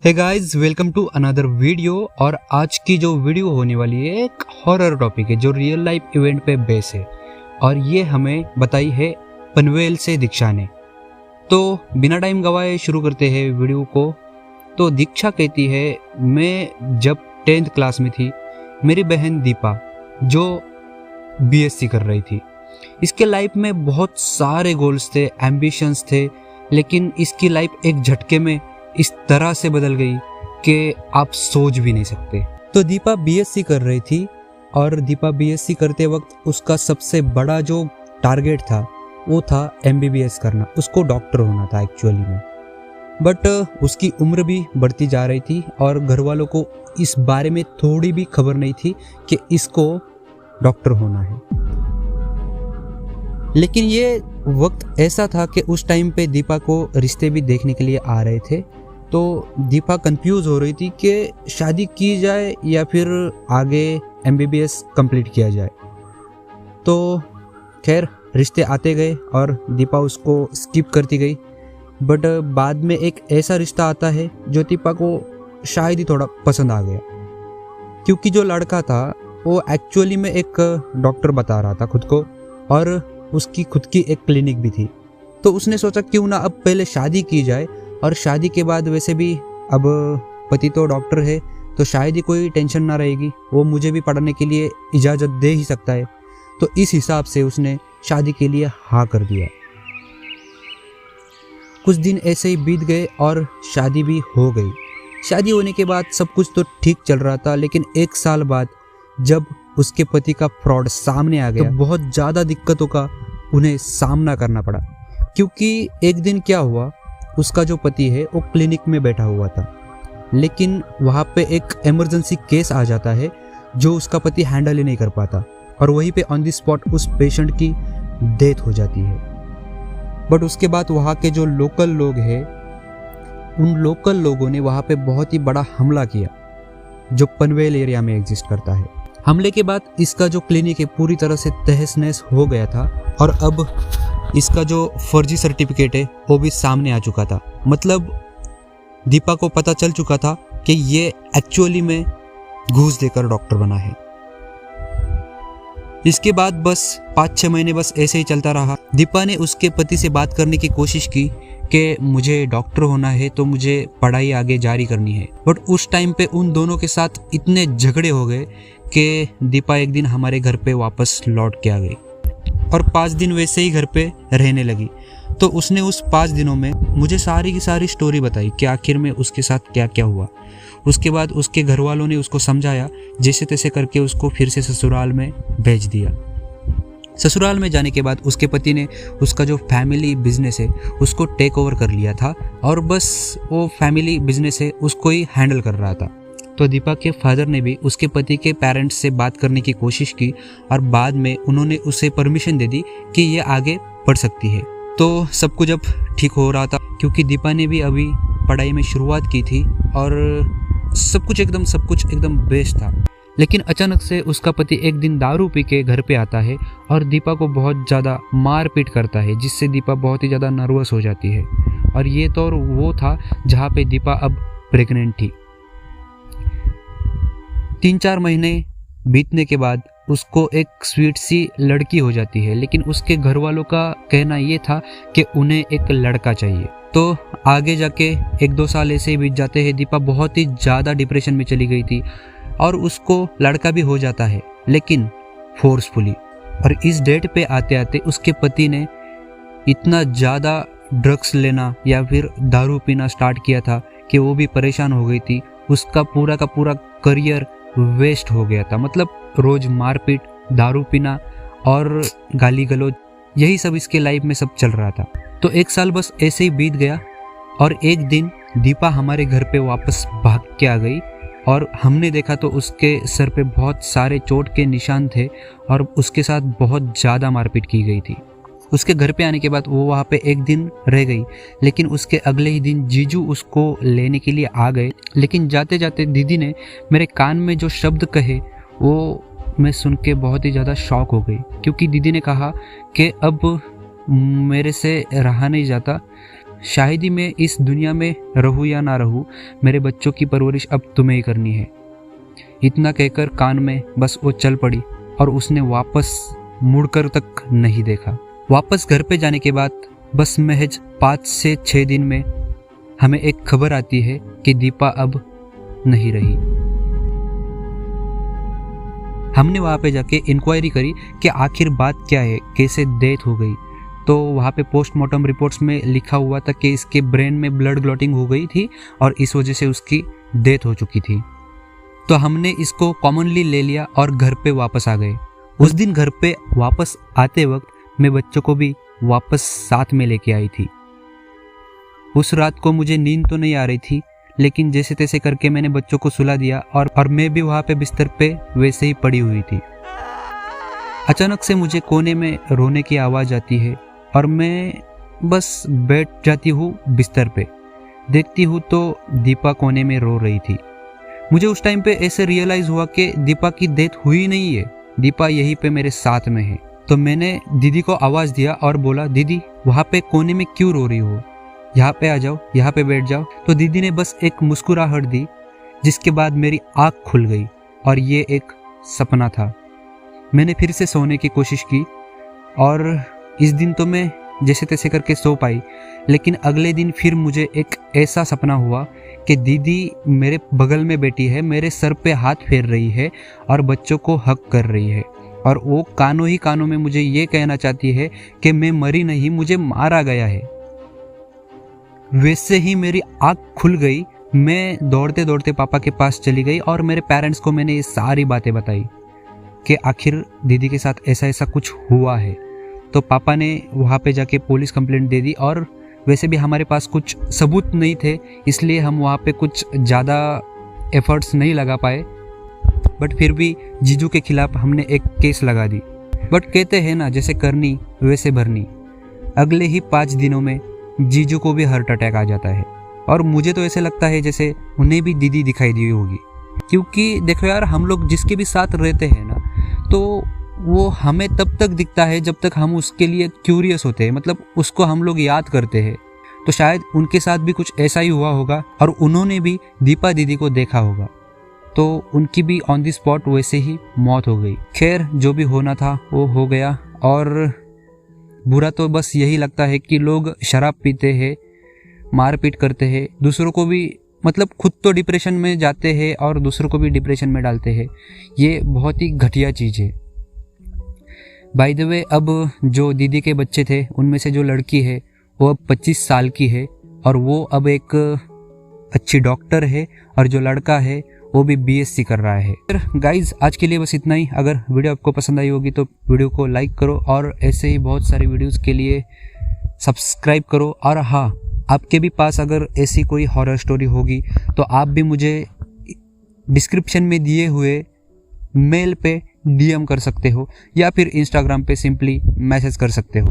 Hey guys, welcome to another video. और आज की जो वीडियो होने वाली है एक हॉरर टॉपिक है जो रियल लाइफ इवेंट पे बेस है और ये हमें बताई है पनवेल से दीक्षा ने। तो बिना टाइम गवाए शुरू करते हैं वीडियो को। तो दीक्षा कहती है, मैं जब 10th क्लास में थी, मेरी बहन दीपा जो बीएससी कर रही थी, इसके लाइफ में बहुत सारे गोल्स थे, एम्बिशंस थे, लेकिन इसकी लाइफ एक झटके में इस तरह से बदल गई कि आप सोच भी नहीं सकते। तो दीपा बीएससी कर रही थी और दीपा बीएससी करते वक्त उसका सबसे बड़ा जो टारगेट था वो था एमबीबीएस करना, उसको डॉक्टर होना था एक्चुअली में। बट उसकी उम्र भी बढ़ती जा रही थी और घर वालों को इस बारे में थोड़ी भी खबर नहीं थी कि इसको डॉक्टर होना है। लेकिन ये वक्त ऐसा था कि उस टाइम पे दीपा को रिश्ते भी देखने के लिए आ रहे थे। तो दीपा कंफ्यूज हो रही थी कि शादी की जाए या फिर आगे एमबीबीएस कंप्लीट किया जाए। तो खैर रिश्ते आते गए और दीपा उसको स्किप करती गई। बट बाद में एक ऐसा रिश्ता आता है जो दीपा को शायद ही थोड़ा पसंद आ गया, क्योंकि जो लड़का था वो एक्चुअली में एक डॉक्टर बता रहा था खुद को और उसकी खुद की एक क्लिनिक भी थी। तो उसने सोचा क्यों ना अब पहले शादी की जाए, और शादी के बाद वैसे भी अब पति तो डॉक्टर है तो शायद ही कोई टेंशन ना रहेगी, वो मुझे भी पढ़ने के लिए इजाज़त दे ही सकता है। तो इस हिसाब से उसने शादी के लिए हाँ कर दिया। कुछ दिन ऐसे ही बीत गए और शादी भी हो गई। शादी होने के बाद सब कुछ तो ठीक चल रहा था, लेकिन 1 साल बाद जब उसके पति का फ्रॉड सामने आ गया तो बहुत ज़्यादा दिक्कतों का उन्हें सामना करना पड़ा। क्योंकि एक दिन क्या हुआ, उसका जो पति है वो क्लिनिक में बैठा हुआ था, लेकिन वहाँ पे एक इमरजेंसी केस आ जाता है जो उसका पति हैंडल ही नहीं कर पाता और वहीं पे ऑन द स्पॉट उस पेशेंट की डेथ हो जाती है। बट उसके बाद वहाँ के जो लोकल लोग हैं, उन लोकल लोगों ने वहाँ पे बहुत ही बड़ा हमला किया जो पनवेल एरिया में एग्जिस्ट करता है। हमले के बाद इसका जो क्लिनिक है पूरी तरह से तहस नहस हो गया था और अब इसका जो फर्जी सर्टिफिकेट है वो भी सामने आ चुका था। मतलब दीपा को पता चल चुका था कि ये एक्चुअली में घूस देकर डॉक्टर बना है। इसके बाद बस 5-6 महीने बस ऐसे ही चलता रहा। दीपा ने उसके पति से बात करने की कोशिश की कि मुझे डॉक्टर होना है तो मुझे पढ़ाई आगे जारी करनी है। बट उस टाइम पे उन दोनों के साथ इतने झगड़े हो गए कि दीपा एक दिन हमारे घर पे वापस लौट के आ गई और 5 दिन वैसे ही घर पे रहने लगी। तो उसने उस 5 दिनों में मुझे सारी की सारी स्टोरी बताई कि आखिर में उसके साथ क्या क्या हुआ। उसके बाद उसके घर वालों ने उसको समझाया, जैसे तैसे करके उसको फिर से ससुराल में भेज दिया। ससुराल में जाने के बाद उसके पति ने उसका जो फैमिली बिजनेस है उसको टेक ओवर कर लिया था और बस वो फैमिली बिजनेस है उसको ही हैंडल कर रहा था। तो दीपा के फादर ने भी उसके पति के पेरेंट्स से बात करने की कोशिश की और बाद में उन्होंने उसे परमिशन दे दी कि ये आगे बढ़ सकती है। तो सब कुछ अब ठीक हो रहा था, क्योंकि दीपा ने भी अभी पढ़ाई में शुरुआत की थी और सब कुछ एकदम बेस्ट था। लेकिन अचानक से उसका पति एक दिन दारू पी के घर पे आता है और दीपा को बहुत ज़्यादा मार पीट करता है, जिससे दीपा बहुत ही ज़्यादा नर्वस हो जाती है। और ये तो वो था जहाँ पे दीपा अब प्रेग्नेंट थी। 3-4 महीने बीतने के बाद उसको एक स्वीट सी लड़की हो जाती है, लेकिन उसके घर वालों का कहना ये था कि उन्हें एक लड़का चाहिए। तो आगे जाके 1-2 साल ऐसे ही बीत जाते हैं। दीपा बहुत ही ज़्यादा डिप्रेशन में चली गई थी और उसको लड़का भी हो जाता है, लेकिन फोर्सफुली। और इस डेट पे आते आते उसके पति ने इतना ज़्यादा ड्रग्स लेना या फिर दारू पीना स्टार्ट किया था कि वो भी परेशान हो गई थी। उसका पूरा का पूरा करियर वेस्ट हो गया था। मतलब रोज मारपीट, दारू पीना और गाली गलौज, यही सब इसके लाइफ में सब चल रहा था। तो 1 साल बस ऐसे ही बीत गया और एक दिन दीपा हमारे घर पे वापस भाग के आ गई और हमने देखा तो उसके सर पे बहुत सारे चोट के निशान थे और उसके साथ बहुत ज़्यादा मारपीट की गई थी। उसके घर पे आने के बाद वो वहाँ पे एक दिन रह गई, लेकिन उसके अगले ही दिन जीजू उसको लेने के लिए आ गए। लेकिन जाते जाते दीदी ने मेरे कान में जो शब्द कहे वो मैं सुन के बहुत ही ज़्यादा शॉक हो गई, क्योंकि दीदी ने कहा कि अब मेरे से रहा नहीं जाता, शायद ही मैं इस दुनिया में रहूँ या ना रहूँ, मेरे बच्चों की परवरिश अब तुम्हें ही करनी है। इतना कहकर कान में बस वो चल पड़ी और उसने वापस मुड़कर तक नहीं देखा। वापस घर पे जाने के बाद बस महज 5 से 6 दिन में हमें एक खबर आती है कि दीपा अब नहीं रही। हमने वहाँ पे जाके इंक्वायरी करी कि आखिर बात क्या है, कैसे डेथ हो गई। तो वहाँ पे पोस्टमार्टम रिपोर्ट्स में लिखा हुआ था कि इसके ब्रेन में ब्लड क्लॉटिंग हो गई थी और इस वजह से उसकी डेथ हो चुकी थी। तो हमने इसको कॉमनली ले लिया और घर पे वापस आ गए। उस दिन घर पे वापस आते वक्त मैं बच्चों को भी वापस साथ में लेके आई थी। उस रात को मुझे नींद तो नहीं आ रही थी, लेकिन जैसे तैसे करके मैंने बच्चों को सुला दिया और मैं भी वहाँ पे बिस्तर पे वैसे ही पड़ी हुई थी। अचानक से मुझे कोने में रोने की आवाज़ आती है और मैं बस बैठ जाती हूँ बिस्तर पे। देखती हूँ तो दीपा कोने में रो रही थी। मुझे उस टाइम पे ऐसे रियलाइज़ हुआ कि दीपा की डेथ हुई नहीं है, दीपा यहीं पे मेरे साथ में है। तो मैंने दीदी को आवाज़ दिया और बोला, दीदी वहाँ पे कोने में क्यों रो रही हो, यहाँ पे आ जाओ, यहाँ पे बैठ जाओ। तो दीदी ने बस एक मुस्कुराहट दी, जिसके बाद मेरी आँख खुल गई और ये एक सपना था। मैंने फिर से सोने की कोशिश की और इस दिन तो मैं जैसे तैसे करके सो पाई, लेकिन अगले दिन फिर मुझे एक ऐसा सपना हुआ कि दीदी मेरे बगल में बैठी है, मेरे सर पे हाथ फेर रही है और बच्चों को हक कर रही है और वो कानों ही कानों में मुझे ये कहना चाहती है कि मैं मरी नहीं, मुझे मारा गया है। वैसे ही मेरी आँख खुल गई। मैं दौड़ते दौड़ते पापा के पास चली गई और मेरे पेरेंट्स को मैंने ये सारी बातें बताई कि आखिर दीदी के साथ ऐसा ऐसा कुछ हुआ है। तो पापा ने वहाँ पे जाके पुलिस कंप्लेंट दे दी और वैसे भी हमारे पास कुछ सबूत नहीं थे, इसलिए हम वहाँ पे कुछ ज़्यादा एफर्ट्स नहीं लगा पाए। बट फिर भी जीजू के खिलाफ हमने एक केस लगा दी। बट कहते हैं ना, जैसे करनी वैसे भरनी। अगले ही 5 दिनों में जीजू को भी हार्ट अटैक आ जाता है और मुझे तो ऐसे लगता है जैसे उन्हें भी दीदी दिखाई दी होगी। क्योंकि देखो यार, हम लोग जिसके भी साथ रहते हैं ना, तो वो हमें तब तक दिखता है जब तक हम उसके लिए क्यूरियस होते हैं, मतलब उसको हम लोग याद करते हैं। तो शायद उनके साथ भी कुछ ऐसा ही हुआ होगा और उन्होंने भी दीपा दीदी को देखा होगा, तो उनकी भी ऑन द स्पॉट वैसे ही मौत हो गई। खैर, जो भी होना था वो हो गया। और बुरा तो बस यही लगता है कि लोग शराब पीते हैं, मारपीट करते हैं, दूसरों को भी, मतलब खुद तो डिप्रेशन में जाते हैं और दूसरों को भी डिप्रेशन में डालते हैं। ये बहुत ही घटिया चीज़ है। बाय द वे, अब जो दीदी के बच्चे थे उनमें से जो लड़की है वो अब 25 साल की है और वो अब एक अच्छी डॉक्टर है और जो लड़का है वो भी बीएससी कर रहा है। फिर गाइज, आज के लिए बस इतना ही। अगर वीडियो आपको पसंद आई होगी तो वीडियो को लाइक करो और ऐसे ही बहुत सारे वीडियोस के लिए सब्सक्राइब करो। और हाँ, आपके भी पास अगर ऐसी कोई हॉरर स्टोरी होगी तो आप भी मुझे डिस्क्रिप्शन में दिए हुए मेल पे डीएम कर सकते हो या फिर इंस्टाग्राम पे सिंपली मैसेज कर सकते हो।